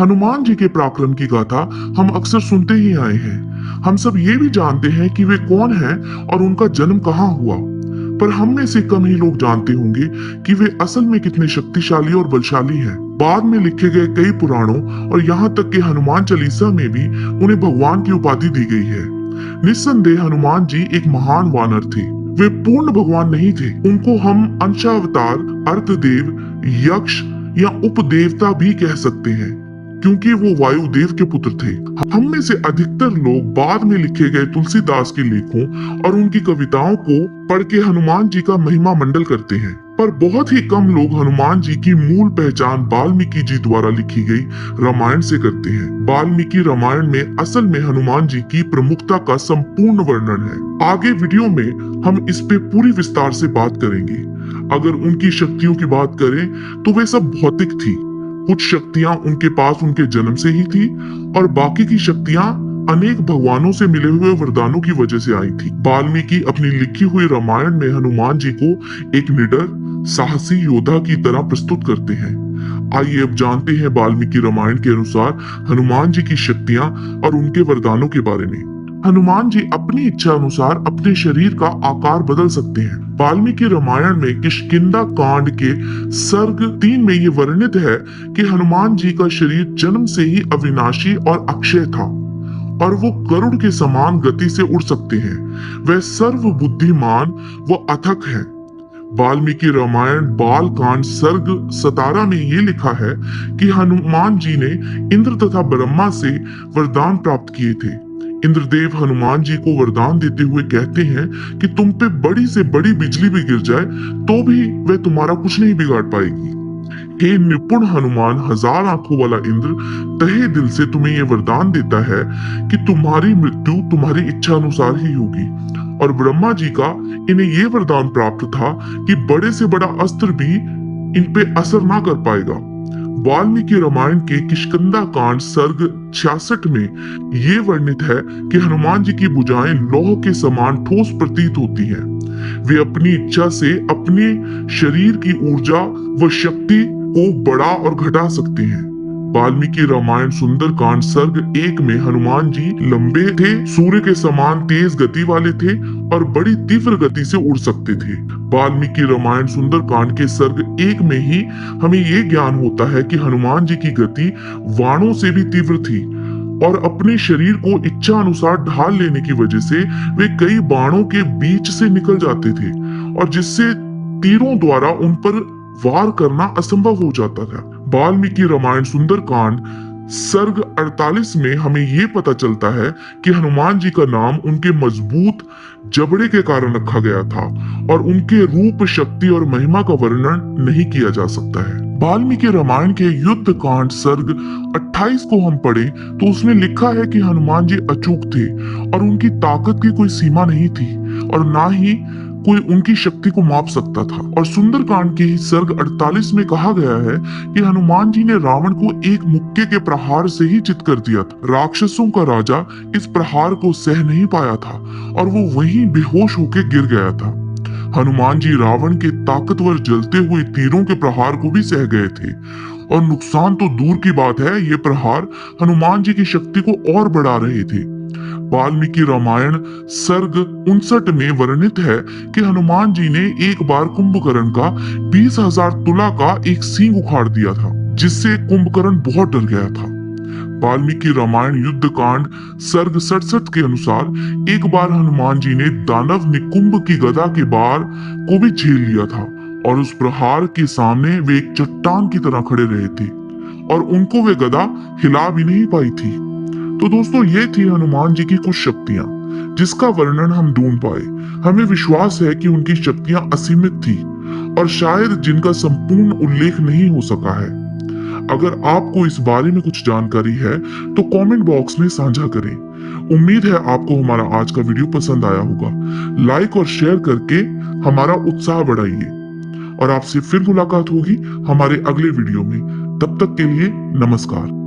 हनुमान जी के पराक्रम की गाथा हम अक्सर सुनते ही आए हैं। हम सब ये भी जानते हैं कि वे कौन हैं और उनका जन्म कहाँ हुआ, पर हम में से कम ही लोग जानते होंगे कि वे असल में कितने शक्तिशाली और बलशाली हैं। बाद में लिखे गए कई पुराणों और यहाँ तक कि हनुमान चालीसा में भी उन्हें भगवान की उपाधि दी गई है। निस्संदेह हनुमान जी एक महान वानर थे। वे पूर्ण भगवान नहीं थे। उनको हम अंशावतार, अर्धदेव, यक्ष या उपदेवता भी कह सकते हैं, क्योंकि वो वायुदेव के पुत्र थे। हम में से अधिकतर लोग बाद में लिखे गए तुलसीदास के लेखों और उनकी कविताओं को पढ़ के हनुमान जी का महिमा मंडल करते हैं, पर बहुत ही कम लोग हनुमान जी की मूल पहचान वाल्मीकि जी द्वारा लिखी गई रामायण से करते हैं। वाल्मीकि रामायण में असल में हनुमान जी की प्रमुखता का संपूर्ण वर्णन है। आगे वीडियो में हम इस पे पूरी विस्तार से बात करेंगे। अगर उनकी शक्तियों की बात करें तो वे सब भौतिक थी। कुछ शक्तियां उनके पास उनके जन्म से ही थी और बाकी की शक्तियां अनेक भगवानों से मिले हुए वरदानों की वजह से आई थी। वाल्मीकि अपनी लिखी हुई रामायण में हनुमान जी को एक निडर, साहसी योद्धा की तरह प्रस्तुत करते हैं। आइए अब जानते हैं वाल्मीकि रामायण के अनुसार हनुमान जी की शक्तियां और उनके वरदानों के बारे में। हनुमान जी अपनी इच्छा अनुसार अपने शरीर का आकार बदल सकते हैं। वाल्मीकि रामायण में किष्किंधा कांड के सर्ग 3 में ये वर्णित है कि हनुमान जी का शरीर जन्म से ही अविनाशी और अक्षय था और वो गरुड़ के समान गति से उड़ सकते हैं। वह सर्वबुद्धिमान व अथक है। वाल्मीकि रामायण बाल कांड सर्ग 17 में ये लिखा है कि हनुमान जी ने इंद्र तथा ब्रह्मा से वरदान प्राप्त किए थे। इंद्रदेव हनुमान जी को वरदान देते हुए कहते हैं कि तुम पे बड़ी से बड़ी बिजली भी गिर जाए तो भी वह तुम्हारा कुछ नहीं बिगाड़ पाएगी। हे निपुण हनुमान, हजार आंखों वाला इंद्र तहे दिल से तुम्हें यह वरदान देता है कि तुम्हारी मृत्यु तुम्हारी इच्छा अनुसार ही होगी। और ब्रह्मा जी का इन्हें ये वरदान प्राप्त था कि बड़े से बड़ा अस्त्र भी इन पे असर ना कर पाएगा। वाल्मीकि रामायण के किष्किंधा कांड सर्ग 66 में ये वर्णित है कि हनुमान जी की भुजाएं लौह के समान ठोस प्रतीत होती हैं। वे अपनी इच्छा से अपने शरीर की ऊर्जा व शक्ति को बढ़ा और घटा सकते हैं। वाल्मीकि रामायण सुंदर कांड सर्ग 1 में हनुमान जी लंबे थे, सूर्य के समान तेज गति वाले थे और बड़ी तीव्र गति से उड़ सकते थे। वाल्मीकि रामायण सुंदर कांड के सर्ग 1 में ही हमें ये ज्ञान होता है कि हनुमान जी की गति बाणों से भी तीव्र थी और अपने शरीर को इच्छा अनुसार ढाल लेने की वजह से वे कई बाणों के बीच से निकल जाते थे और जिससे तीरों द्वारा उन पर वार करना असंभव हो जाता था। वाल्मीकि रामायण सुंदर कांड सर्ग 48 में हमें ये पता चलता है कि हनुमान जी का नाम उनके मजबूत जबड़े के कारण रखा गया था और उनके रूप, शक्ति और महिमा का वर्णन नहीं किया जा सकता है। वाल्मीकि रामायण के युद्ध कांड सर्ग 28 को हम पढ़े तो उसमें लिखा है कि हनुमान जी अचूक थे और उनकी ताकत की कोई सीमा नहीं थी और ना ही कोई उनकी शक्ति को माप सकता था। और सुंदर कांड के सर्ग 48 में कहा गया है कि हनुमान जी ने रावण को एक मुक्के के प्रहार से ही चित कर दिया था। राक्षसों का राजा इस प्रहार को सह नहीं पाया था और वो वहीं बेहोश होकर गिर गया था। हनुमान जी रावण के ताकतवर जलते हुए तीरों के प्रहार को भी सह गए थे और नुकसान तो दूर की बात है, ये प्रहार हनुमान जी की शक्ति को और बढ़ा रहे थे। वाल्मीकि रामायण सर्ग 59 में वर्णित है कि हनुमान जी ने एक बार कुंभकर्ण का 20,000 तुला का एक सींग उखाड़ दिया था, जिससे कुंभकर्ण बहुत डर गया था। वाल्मीकि रामायण युद्ध कांड सर्ग 67 के अनुसार एक बार हनुमान जी ने दानव निकुंभ की गदा के बार को भी झेल लिया था और उस प्रहार के सामने वे एक चट्टान की तरह खड़े रहे थे और उनको वे गदा हिला भी नहीं पाई थी। तो दोस्तों, ये थी हनुमान जी की कुछ शक्तियां जिसका वर्णन हम ढूंढ पाए। हमें विश्वास है कि उनकी शक्तियां असीमित थी और शायद जिनका संपूर्ण उल्लेख नहीं हो सका है। अगर आपको इस बारे में कुछ जानकारी है तो कमेंट बॉक्स में साझा करें। उम्मीद है आपको हमारा आज का वीडियो पसंद आया होगा। लाइक और शेयर करके हमारा उत्साह बढ़ाइए और आपसे फिर मुलाकात होगी हमारे अगले वीडियो में। तब तक के लिए नमस्कार।